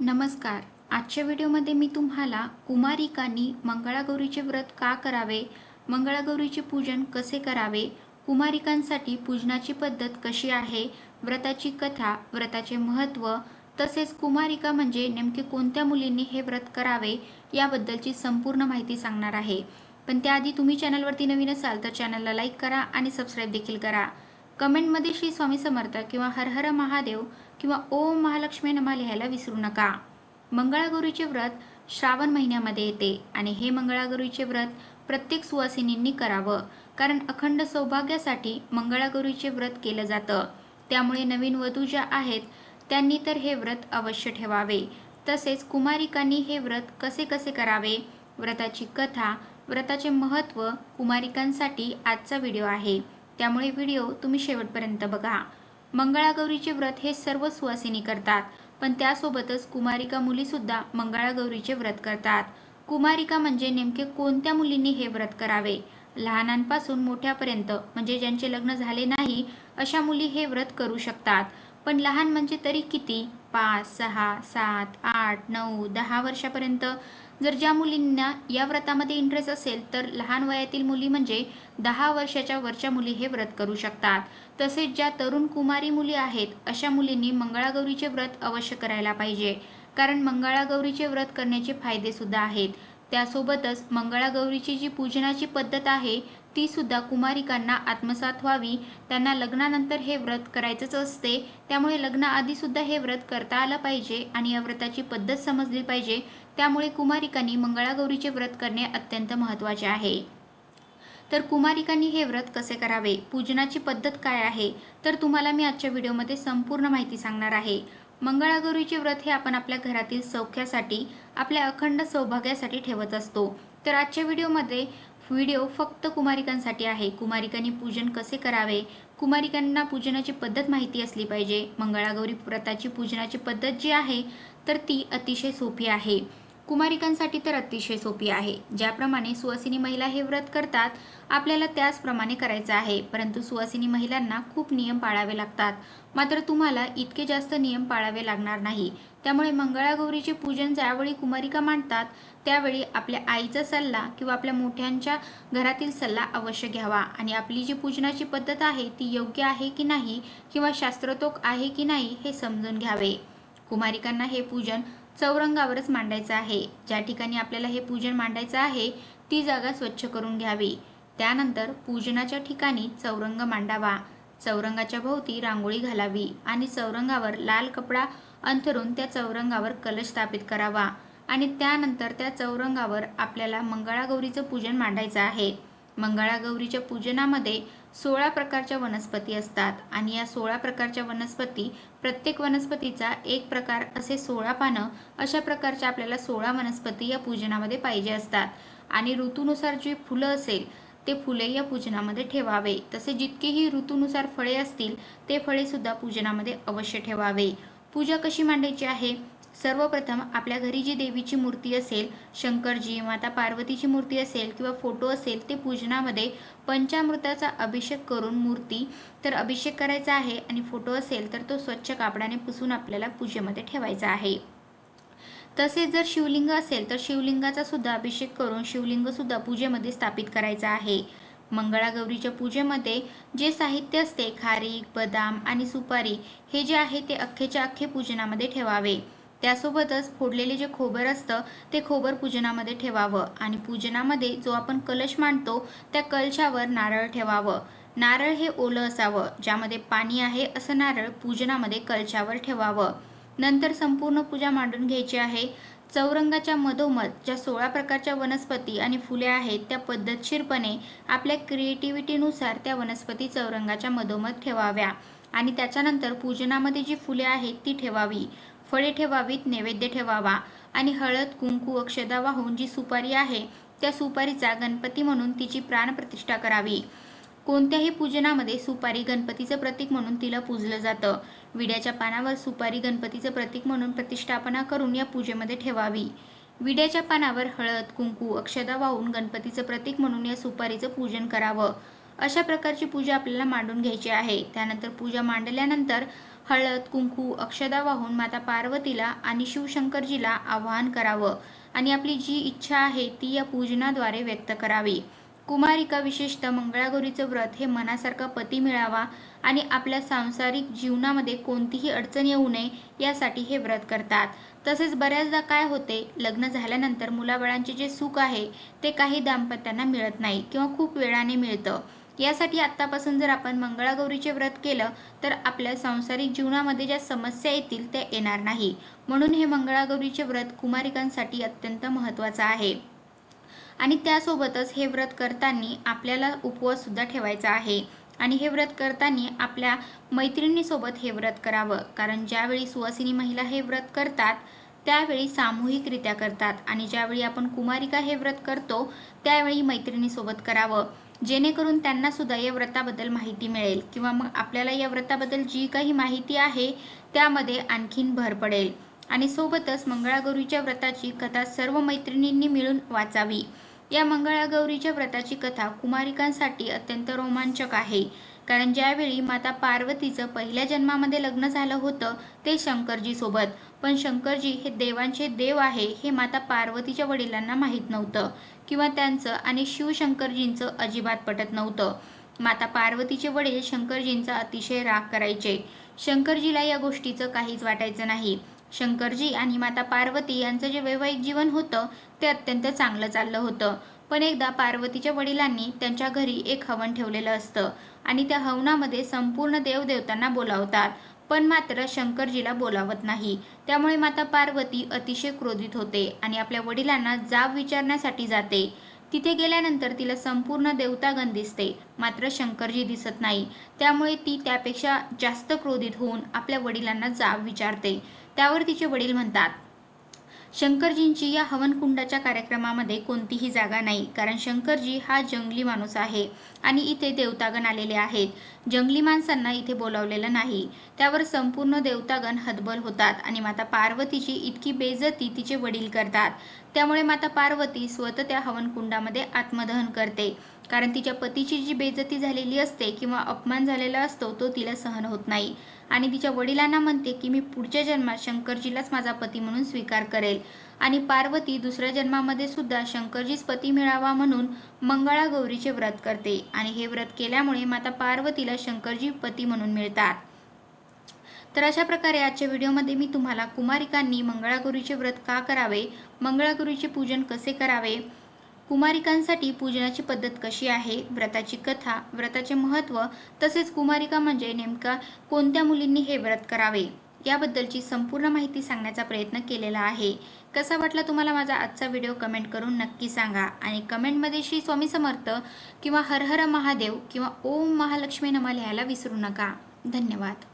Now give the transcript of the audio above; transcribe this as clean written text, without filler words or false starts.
नमस्कार. आजच्या व्हिडिओमध्ये मी तुम्हाला कुमारिकांनी मंगळागौरीचे व्रत का करावे, मंगळागौरीचे पूजन कसे करावे, कुमारिकांसाठी पूजनाची पद्धत कशी आहे, व्रताची कथा, व्रताचे महत्त्व, तसेच कुमारिका म्हणजे नेमके कोणत्या मुलींनी हे व्रत करावे याबद्दलची संपूर्ण माहिती सांगणार आहे. पण त्याआधी तुम्ही चॅनलवरती नवीन असाल तर चॅनलला लाईक करा आणि सबस्क्राईब देखील करा. कमेंटमध्ये श्री स्वामी समर्थ किंवा हर हर महादेव किंवा ओम महालक्ष्मी नमः लिहायला विसरू नका. मंगळागौरीचे व्रत श्रावण महिन्यामध्ये येते आणि हे मंगळागौरीचे व्रत प्रत्येक सुवासिनींनी करावं, कारण अखंड सौभाग्यासाठी मंगळागौरीचे व्रत केलं जातं. त्यामुळे नवीन वधू ज्या आहेत त्यांनी तर हे व्रत अवश्य ठेवावे. तसेच कुमारिकांनी हे व्रत कसे कसे करावे, व्रताची कथा, व्रताचे महत्त्व कुमारिकांसाठी आजचा व्हिडिओ आहे. त्यामुळे व्हिडिओ तुम्ही शेवटपर्यंत बघा. मंगळागौरीचे व्रत हे सर्व सुवासिनी करतात, पण त्यासोबतच कुमारिका मुलीसुद्धा मंगळागौरीचे व्रत करतात. कुमारिका म्हणजे नेमके कोणत्या मुलींनी हे व्रत करावे? लहानांपासून मोठ्यापर्यंत, म्हणजे ज्यांचे लग्न झाले नाही अशा मुली हे व्रत करू शकतात. पण लहान म्हणजे तरी किती? 5, 6, 7, 8, 9, 10 वर्षापर्यंत. जर ज्या मुलींना या व्रतामध्ये इंटरेस्ट असेल तर लहान वयातील मुली म्हणजे 10 वर्षाच्या वरच्या मुली हे व्रत करू शकतात. तसेच ज्या तरुण कुमारी मुली आहेत अशा मुलींनी मंगळागौरीचे व्रत अवश्य करायला पाहिजे, कारण मंगळागौरीचे व्रत करण्याचे फायदे सुद्धा आहेत. त्यासोबतच मंगळागौरीची जी पूजनाची पद्धत आहे ती सुद्धा कुमारिकांना आत्मसात व्हावी. त्यांना लग्नानंतर हे व्रत करायचंच असते, त्यामुळे लग्नाआधी सुद्धा हे व्रत करता आलं पाहिजे आणि या व्रताची पद्धत समजली पाहिजे. त्यामुळे कुमारिकांनी मंगळागौरीचे व्रत करणे अत्यंत महत्त्वाचे आहे. तर कुमारिकांनी हे व्रत कसे करावे, पूजनाची पद्धत काय आहे, तर तुम्हाला मी आजच्या व्हिडिओमध्ये संपूर्ण माहिती सांगणार आहे. मंगळागौरीचे व्रत हे आपण आपल्या घरातील सौख्यासाठी, आपल्या अखंड सौभाग्यासाठी ठेवत असतो. तर आजच्या व्हिडिओ फक्त कुमारिकांसाठी आहे. कुमारिकांनी पूजन कसे करावे, कुमारिकांना पूजनाची पद्धत माहिती असली पाहिजे. मंगळागौरी व्रताची पूजनाची पद्धत जी आहे तर ती अतिशय सोपी आहे. कुमारिकांसाठी तर अतिशय सोपी आहे. ज्याप्रमाणे सुवासिनी महिला हे व्रत करतात आपल्याला त्याचप्रमाणे करायचं आहे, परंतु सुवासिनी महिलांना खूप नियम पाळावे लागतात. मात्र तुम्हाला इतके जास्त नियम पाळावे लागणार नाही. त्यामुळे मंगळागौरीचे पूजन ज्यावेळी कुमारिका मांडतात त्यावेळी आपल्या आईचा सल्ला किंवा आपल्या मोठ्यांच्या घरातील सल्ला अवश्य घ्यावा आणि आपली जी पूजनाची पद्धत आहे ती योग्य आहे की नाही किंवा शास्त्रोक्त आहे की नाही हे समजून घ्यावे. कुमारिकांना हे पूजन चौरंगावरच मांडायचं आहे. ज्या ठिकाणी आपल्याला हे पूजन मांडायचं आहे ती जागा स्वच्छ करून घ्यावी. त्यानंतर पूजनाच्या ठिकाणी चौरंग मांडावा. चौरंगाच्या भोवती रांगोळी घालावी आणि चौरंगावर लाल कपडा अंथरून त्या चौरंगावर कलश स्थापित करावा आणि त्यानंतर त्या चौरंगावर आपल्याला मंगळागौरीचं पूजन मांडायचं आहे. मंगळागौरीच्या पूजनामध्ये 16 प्रकारच्या वनस्पती असतात आणि या 16 प्रकारच्या वनस्पती, प्रत्येक वनस्पतीचा एक प्रकार, असे 16 पानं, अशा प्रकारच्या आपल्याला 16 वनस्पती या पूजनामध्ये पाहिजे असतात. आणि ऋतूनुसार जी फुलं असेल ते फुले या पूजनामध्ये ठेवावे. तसे जितकेही ऋतूनुसार फळे असतील ते फळे सुद्धा पूजनामध्ये अवश्य ठेवावे. पूजा कशी मांडायची आहे? सर्वप्रथम आपल्या घरी जी देवीची मूर्ती असेल, शंकरजी, माता पार्वतीची मूर्ती असेल किंवा फोटो असेल, ते पूजनामध्ये पंचामृताचा अभिषेक करून मूर्ती तर अभिषेक करायचा आहे आणि फोटो असेल तर तो स्वच्छ कापडाने पुसून आपल्याला पूजेमध्ये ठेवायचा आहे. तसेच जर शिवलिंग असेल तर शिवलिंगाचा सुद्धा अभिषेक करून शिवलिंग सुद्धा पूजेमध्ये स्थापित करायचा आहे. मंगळागौरीच्या पूजेमध्ये जे साहित्य असते, खारीक, बदाम आणि सुपारी, हे जे आहे ते अख्खेच्या अख्खे पूजनामध्ये ठेवावे. त्यासोबतच फोडलेले जे खोबर असतं ते खोबर पूजनामध्ये ठेवावं आणि पूजनामध्ये जो आपण कलश मांडतो त्या कलशावर नारळ ठेवावं. नारळ हे ओलं असावं, ज्यामध्ये पाणी आहे असं नारळ पूजनामध्ये कलशावर ठेवावं. नंतर संपूर्ण पूजा मांडून घ्यायची आहे. चौरंगाच्या मधोमध ज्या 16 प्रकारच्या वनस्पती आणि फुले आहेत त्या पद्धतशीरपणे आपल्या क्रिएटिव्हिटीनुसार त्या वनस्पती चौरंगाच्या मधोमध ठेवाव्या आणि त्याच्यानंतर पूजनामध्ये जी फुले आहेत ती ठेवावी, फळे ठेवावीत, नैवेद्य ठेवावा आणि हळद, कुंकू, अक्षदा वाहून जी सुपारी आहे त्या सुपारीचा गणपती म्हणून तिची प्राणप्रतिष्ठा करावी. कोणत्याही पूजनामध्ये सुपारी गणपतीचं प्रतीक म्हणून तिला पूजलं जातं. विड्याच्या पानावर सुपारी गणपतीचं प्रतीक म्हणून प्रतिष्ठापना करून या पूजेमध्ये ठेवावी. विड्याच्या पानावर हळद, कुंकू, अक्षदा वाहून गणपतीचं प्रतीक म्हणून या सुपारीचं पूजन करावं. अशा प्रकारची पूजा आपल्याला मांडून घ्यायची आहे. त्यानंतर पूजा मांडल्यानंतर हळद कुंकू अक्षदा वाहून माता पार्वतीला आणि शिवशंकरजीला आवाहन करावं आणि आपली जी इच्छा आहे ती या पूजनाद्वारे व्यक्त करावी। कुमारिका विशेषतः मंगळागौरीचं व्रत हे मनासारखा पती मिळावा आणि आपल्या सांसारिक जीवनामध्ये कोणतीही अडचण येऊ नये यासाठी हे व्रत करतात। तसेच बऱ्याचदा काय होते, लग्न झाल्यानंतर मुलाबाळांचे जे सुख आहे ते काही दाम्पत्यांना मिळत नाही किंवा खूप वेळाने मिळतं। यासाठी आत्तापासून जर आपण मंगळागौरीचे व्रत केलं तर आपल्या सांसारिक जीवनामध्ये ज्या समस्या येतील त्या येणार नाही। म्हणून हे मंगळागौरीचे व्रत कुमारिकांसाठी अत्यंत महत्त्वाचं आहे। आणि त्यासोबतच हे व्रत करताना आपल्याला उपवास सुद्धा ठेवायचा आहे आणि हे व्रत करताना आपल्या मैत्रिणीसोबत हे व्रत करावं, कारण ज्यावेळी सुवासिनी महिला हे व्रत करतात त्यावेळी सामूहिकरित्या करतात आणि ज्यावेळी आपण कुमारिका हे व्रत करतो त्यावेळी मैत्रिणीसोबत करावं, जेणेकरून त्यांना सुद्धा या व्रताबद्दल माहिती मिळेल किंवा मग आपल्याला या व्रताबद्दल जी काही माहिती आहे त्यामध्ये आणखीन भर पडेल। आणि सोबतच मंगळागौरीच्या व्रताची कथा सर्व मैत्रिणींनी मिळून वाचावी। या मंगळागौरीच्या व्रताची कथा कुमारिकांसाठी अत्यंत रोमांचक आहे, कारण ज्यावेळी माता पार्वतीचं पहिल्या जन्मामध्ये लग्न झालं होतं ते शंकरजी सोबत, पण शंकरजी हे देवांचे देव आहे हे माता पार्वतीच्या वडिलांना माहीत नव्हतं किंवा त्यांचं आणि शिवशंकरजींचं अजिबात पटत नव्हतं। माता पार्वतीचे वडील शंकरजींचा अतिशय राग करायचे। शंकरजीला या गोष्टीचं काहीच वाटायचं नाही। शंकरजी आणि माता पार्वती यांचं जे वैवाहिक जीवन होतं ते अत्यंत चांगलं चाललं होतं, पण एकदा पार्वतीच्या वडिलांनी त्यांच्या घरी एक हवन ठेवलेलं असतं आणि त्या हवनामध्ये संपूर्ण देवदेवतांना बोलावतात, पण मात्र शंकरजीला बोलावत नाही। त्यामुळे माता पार्वती अतिशय क्रोधित होते आणि आपल्या वडिलांना जाब विचारण्यासाठी जाते। तिथे गेल्यानंतर तिला संपूर्ण देवतागण दिसते, मात्र शंकरजी दिसत नाही। त्यामुळे ती त्यापेक्षा जास्त क्रोधित होऊन आपल्या वडिलांना जाब विचारते। त्यावर तिचे वडील म्हणतात, शंकरजींची या हवनकुंडाच्या कार्यक्रमामध्ये कोणतीही जागा नाही, कारण शंकरजी हा जंगली माणूस आहे आणि इथे देवतागण आलेले आहेत। जंगली माणसांना इथे बोलावलेलं नाही। त्यावर संपूर्ण देवतागण हतबल होतात आणि माता पार्वतीची इतकी बेइज्जती तिचे वडील करतात। त्यामुळे माता पार्वती स्वतः त्या हवनकुंडामध्ये आत्मदहन करते, कारण तिच्या पतीची जी बेइज्जती झालेली असते किंवा अपमान झालेला असतो तो तिला सहन होत नाही आणि तिच्या वडिलांना म्हणते की मी पुढच्या जन्मात शंकरजीलाच माझा पती म्हणून स्वीकार करेल आणि पार्वती दुसऱ्या जन्मामध्ये सुद्धा शंकरजीच पती मिळावा म्हणून मंगळागौरीचे व्रत करते आणि हे व्रत केल्यामुळे माता पार्वतीला शंकरजी पती म्हणून मिळतात। तर अशा प्रकारे आजच्या व्हिडिओमध्ये मी तुम्हाला कुमारिकांनी मंगळागौरीचे व्रत का करावे, मंगळागौरीचे पूजन कसे करावे, कुमारिकांसाठी पूजनाची पद्धत कशी आहे, व्रताची कथा, व्रताचे महत्त्व, तसेच कुमारिका म्हणजे नेमका कोणत्या मुलींनी हे व्रत करावे याबद्दलची संपूर्ण माहिती सांगण्याचा प्रयत्न केलेला आहे। कसा वाटला तुम्हाला माझा आजचा व्हिडिओ कमेंट करून नक्की सांगा आणि कमेंटमध्ये श्री स्वामी समर्थ किंवा हर हर महादेव किंवा ओम महालक्ष्मी नमः लिहायला विसरू नका। धन्यवाद।